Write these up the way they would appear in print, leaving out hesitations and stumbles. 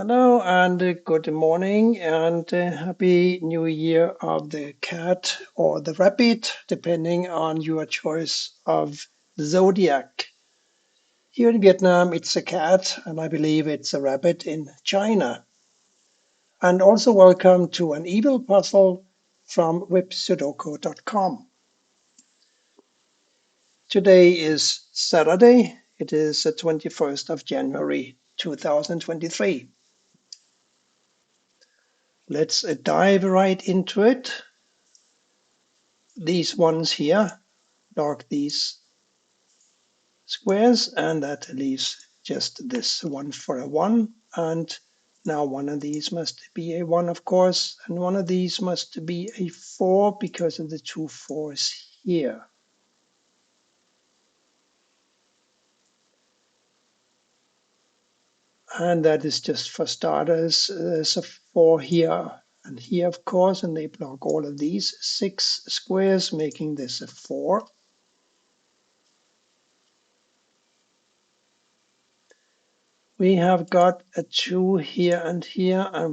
Hello and good morning and happy new year of the cat or the rabbit, depending on your choice of zodiac. Here in Vietnam, it's a cat, and I believe it's a rabbit in China. And also welcome to an evil puzzle from websudoku.com. Today is Saturday. It is the 21st of January 2023. Let's dive right into it. These ones here block these squares, and that leaves just this one for a 1. And now one of these must be a 1, of course, and one of these must be a 4 because of the two 4s here. And that is just for starters. There's a 4 here and here, of course, and they block all of these 6 squares, making this a 4. We have got a 2 here, and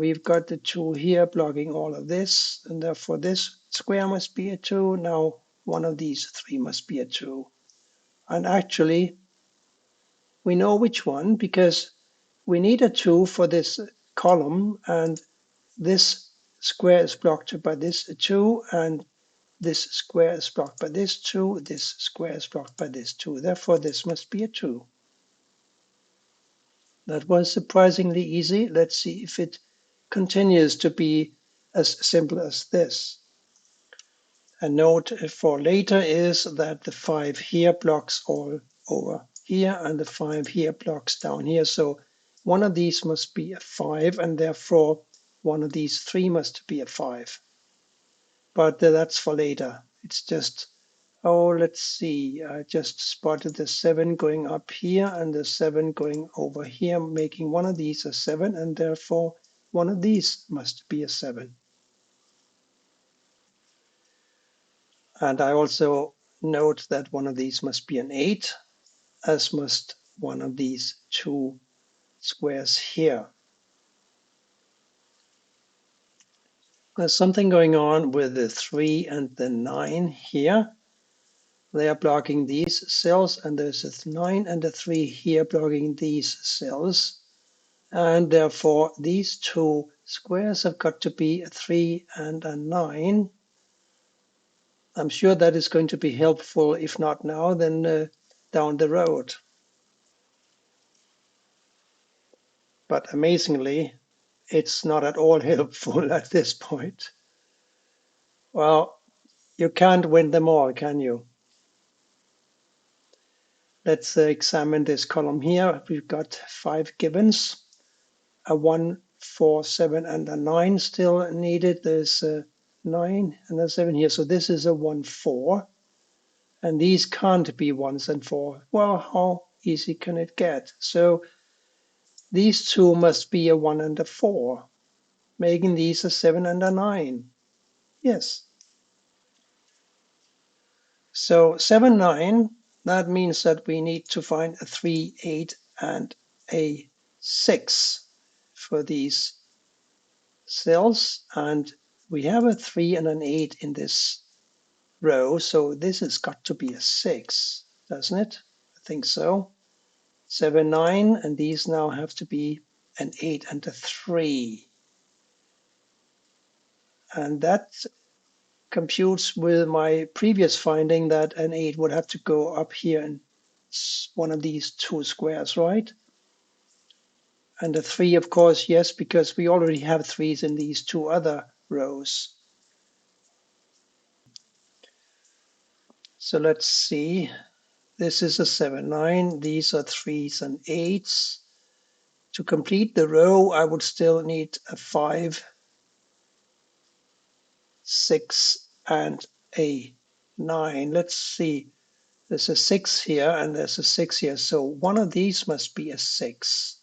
we've got the 2 here blocking all of this, and therefore this square must be a 2. Now one of these 3 must be a 2. And actually, we know which one because we need a 2 for this column, and this square is blocked by this 2, and this square is blocked by this 2, this square is blocked by this 2. Therefore, this must be a 2. That was surprisingly easy. Let's see if it continues to be as simple as this. A note for later is that the 5 here blocks all over here, and the 5 here blocks down here. So one of these must be a 5, and therefore one of these 3 must be a 5. But that's for later. It's just, oh, let's see. I just spotted the 7 going up here and the 7 going over here, making one of these a 7, and therefore one of these must be a 7. And I also note that one of these must be an 8, as must one of these 2 squares here. There's something going on with the 3 and the 9 here. They are blocking these cells, and there's a 9 and a 3 here blocking these cells. And therefore, these 2 squares have got to be a 3 and a 9. I'm sure that is going to be helpful, if not now, then down the road. But amazingly, it's not at all helpful at this point. Well, you can't win them all, can you? Let's examine this column here. We've got 5 givens, a 1, 4, 7, and a 9 still needed. There's a 9 and a 7 here. So this is a 1, 4. And these can't be 1s and 4. Well, how easy can it get? So these 2 must be a 1 and a 4, making these a 7 and a 9. Yes. So 7, 9, that means that we need to find a 3, 8, and a 6 for these cells. And we have a 3 and an 8 in this row, so this has got to be a 6, doesn't it? I think so. 7, 9, and these now have to be an 8 and a 3. And that computes with my previous finding that an 8 would have to go up here in one of these 2 squares, right? And a 3, of course, yes, because we already have 3s in these 2 other rows. So let's see. This is a 7, 9. These are 3s and 8s. To complete the row, I would still need a 5, 6, and a 9. Let's see. There's a 6 here and there's a 6 here. So one of these must be a 6.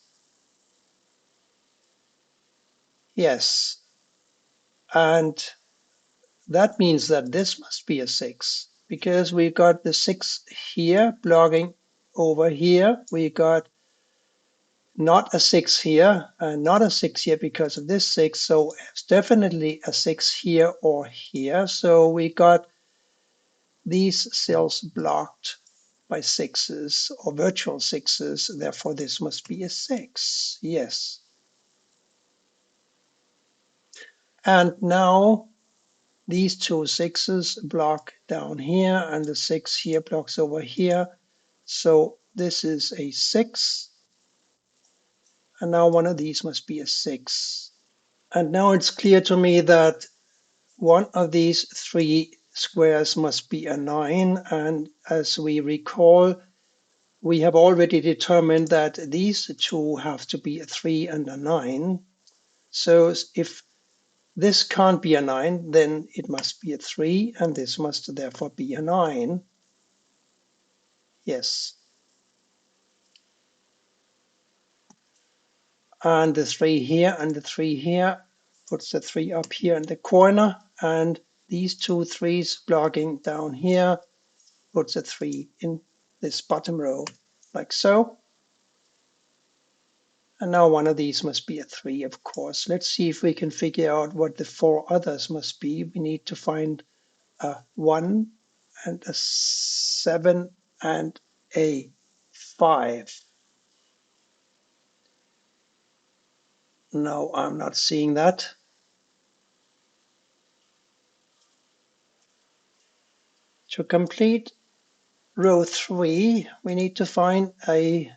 Yes. And that means that this must be a 6 because we got the 6 here blocking over here. We got not a 6 here, and not a 6 here because of this 6. So it's definitely a 6 here or here. So we got these cells blocked by 6s or virtual 6s. Therefore, this must be a 6. Yes. And now these two 6s block down here, and the 6 here blocks over here. So this is a 6. And now one of these must be a 6. And now it's clear to me that one of these three squares must be a 9. And as we recall, we have already determined that these two have to be a 3 and a 9. So if this can't be a 9, then it must be a 3, and this must therefore be a 9. Yes. And the 3 here and the 3 here puts the 3 up here in the corner, and these two 3s blocking down here puts a 3 in this bottom row, like so. And now one of these must be a 3, of course. Let's see if we can figure out what the 4 others must be. We need to find a 1 and a 7 and a 5. No, I'm not seeing that. To complete row 3, we need to find a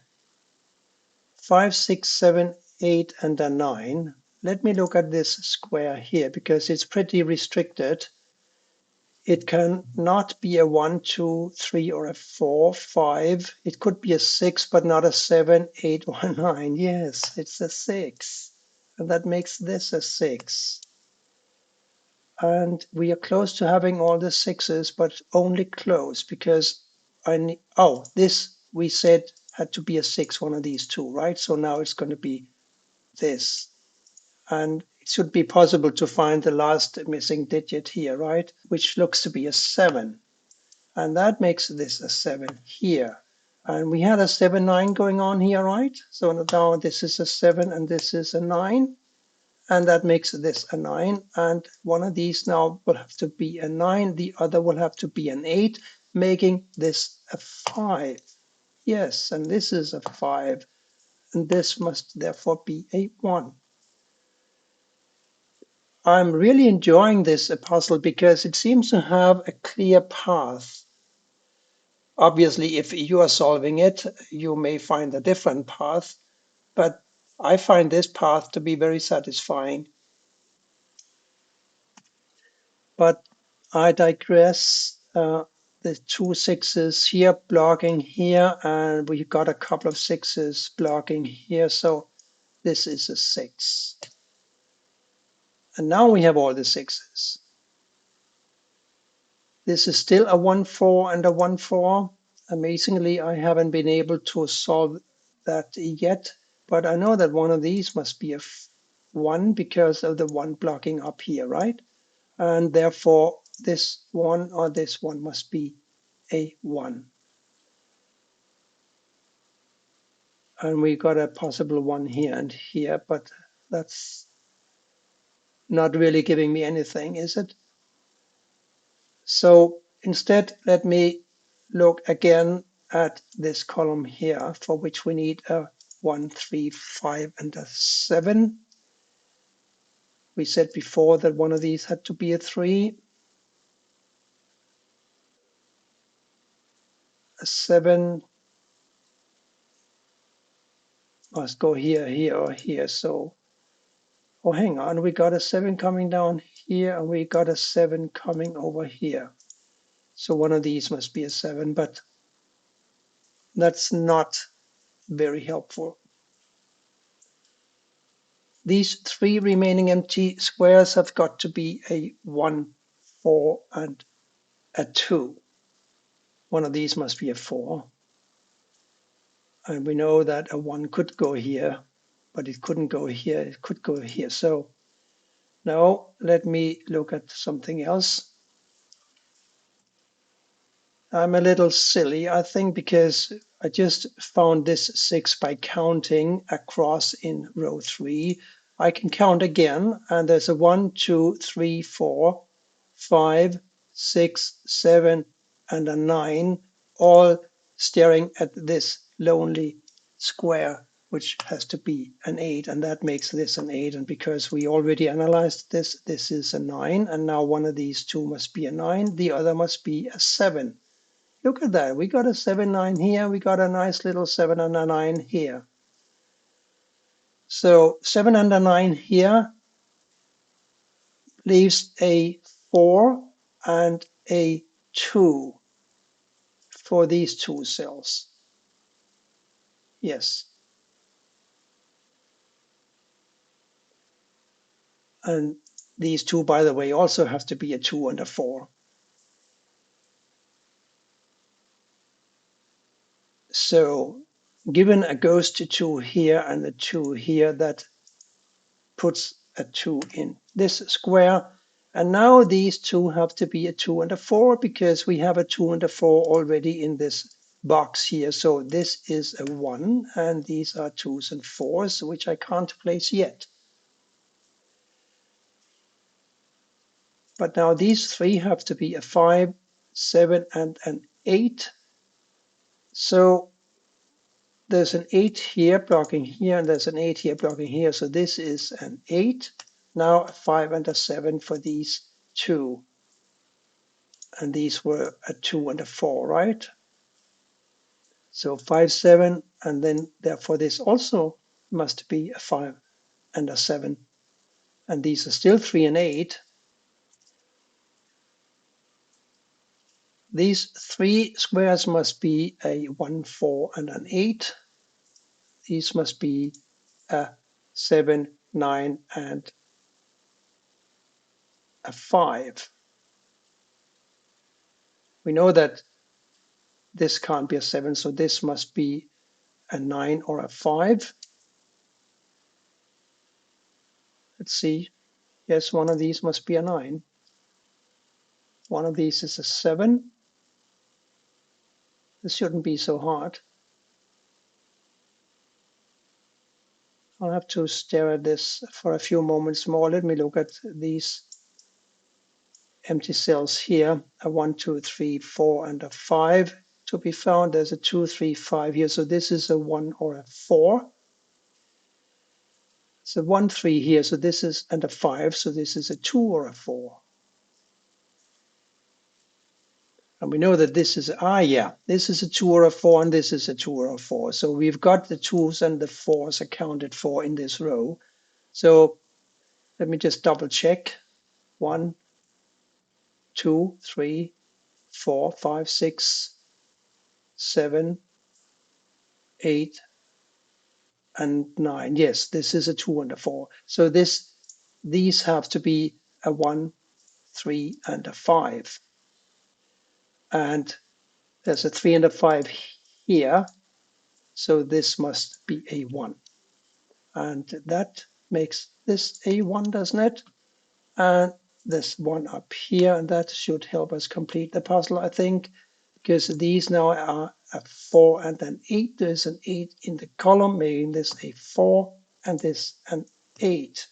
5, 6, 7, 8, and a 9. Let me look at this square here because it's pretty restricted. It can not be a 1, 2, 3, or a 4, 5. It could be a 6, but not a 7, 8, or a 9. Yes, it's a 6. And that makes this a 6. And we are close to having all the 6s, but only close because this we said had to be a 6, one of these two, right? So now it's going to be this. And it should be possible to find the last missing digit here, right? Which looks to be a 7. And that makes this a 7 here. And we had a 7, 9 going on here, right? So now this is a 7 and this is a 9. And that makes this a 9. And one of these now will have to be a 9. The other will have to be an 8, making this a 5. Yes, and this is a 5. And this must therefore be a 1. I'm really enjoying this puzzle because it seems to have a clear path. Obviously, if you are solving it, you may find a different path, but I find this path to be very satisfying. But I digress. The two 6s here blocking here, and we got a couple of 6s blocking here, so this is a 6. And now we have all the 6s. This is still a 1, 4 and a 1, 4. Amazingly, I haven't been able to solve that yet, but I know that one of these must be a 1 because of the 1 blocking up here, right? And therefore this one or this one must be a 1. And we got a possible 1 here and here, but that's not really giving me anything, is it? So instead, let me look again at this column here, for which we need a 1, 3, 5, and a 7. We said before that one of these had to be a 3, a 7 must go here, here, or here. So, oh, hang on, we got a 7 coming down here, and we got a 7 coming over here. So one of these must be a 7, but that's not very helpful. These three remaining empty squares have got to be a 1, 4, and a 2. One of these must be a 4. And we know that a 1 could go here, but it couldn't go here. It could go here. So now let me look at something else. I'm a little silly, I think, because I just found this 6 by counting across in row 3. I can count again, and there's a 1, 2, 3, 4, 5, 6, 7, and a 9, all staring at this lonely square, which has to be an 8, and that makes this an 8. And because we already analyzed this, this is a 9, and now one of these two must be a 9, the other must be a 7. Look at that. We got a 7, 9 here. We got a nice little 7 and a 9 here. So 7 and a 9 here leaves a 4 and a 2 for these two cells. Yes. And these two, by the way, also have to be a 2 and a 4. So given a goes to 2 here and a 2 here, that puts a 2 in this square. And now these two have to be a 2 and a 4 because we have a 2 and a 4 already in this box here. So this is a 1 and these are 2s and 4s, which I can't place yet. But now these three have to be a 5, 7, and an 8. So there's an 8 here blocking here, and there's an 8 here blocking here. So this is an 8. Now a 5 and a 7 for these two. And these were a 2 and a 4, right? So 5, 7, and then therefore this also must be a 5 and a 7. And these are still 3 and 8. These three squares must be a 1, 4, and an 8. These must be a 7, 9, and a 5. We know that this can't be a 7, so this must be a 9 or a 5. Let's see. Yes, one of these must be a 9. One of these is a 7. This shouldn't be so hard. I'll have to stare at this for a few moments more. Let me look at these empty cells here. A 1, 2, 3, 4, and a 5 to be found. There's a 2, 3, 5 here. So this is a 1 or a 4. It's a 1, 3 here. So this is, and a 5. So this is a 2 or a 4. And we know that this is, yeah, this is a 2 or a 4, and this is a 2 or a 4. So we've got the 2s and the 4s accounted for in this row. So let me just double check. 1, 2, 3, 4, 5, 6, 7, 8, and 9. Yes, this is a 2 and a 4. So these have to be a 1, 3, and a 5. And there's a 3 and a 5 here. So this must be a 1. And that makes this a 1, doesn't it? And this one up here, and that should help us complete the puzzle, I think, because these now are a 4 and an 8. There's an 8 in the column, making this a 4 and this an 8.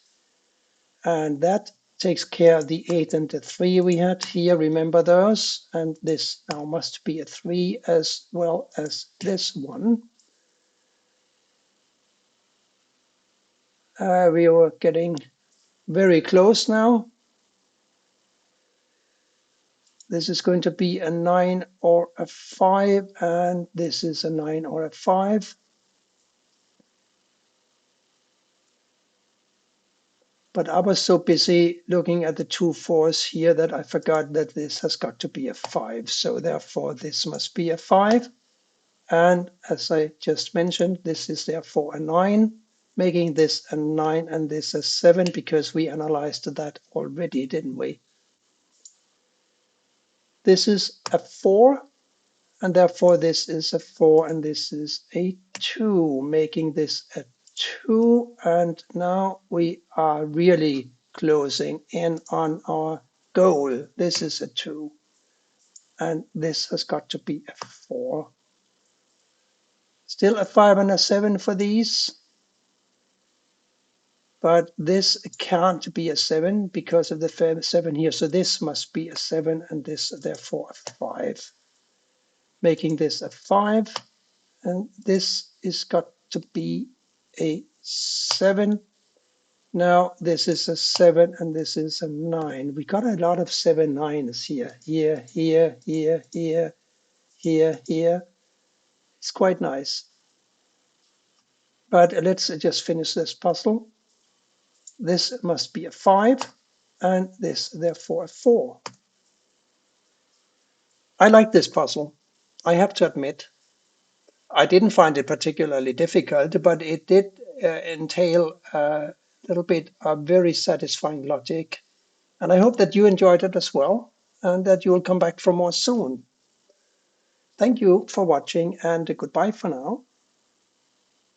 And that takes care of the 8 and the 3 we had here. Remember those? And this now must be a 3 as well as this one. We were getting very close now. This is going to be a 9 or a 5, and this is a 9 or a 5. But I was so busy looking at the 2 4s here that I forgot that this has got to be a 5. So therefore, this must be a 5. And as I just mentioned, this is therefore a 9, making this a 9 and this a 7 because we analyzed that already, didn't we? This is a 4. And therefore, this is a 4 and this is a 2, making this a 2. And now we are really closing in on our goal. This is a 2. and this has got to be a 4. Still a 5 and a 7 for these, but this can't be a 7 because of the 7 here. So this must be a 7 and this therefore a 5, making this a 5. And this is got to be a 7. Now this is a 7 and this is a 9. We got a lot of 7 9s here. Here, here, here, here, here, here. It's quite nice. But let's just finish this puzzle. This must be a 5 and this therefore a 4. I like this puzzle. I have to admit. I didn't find it particularly difficult, but it did entail a little bit of very satisfying logic. And I hope that you enjoyed it as well and that you will come back for more soon. Thank you for watching and goodbye for now.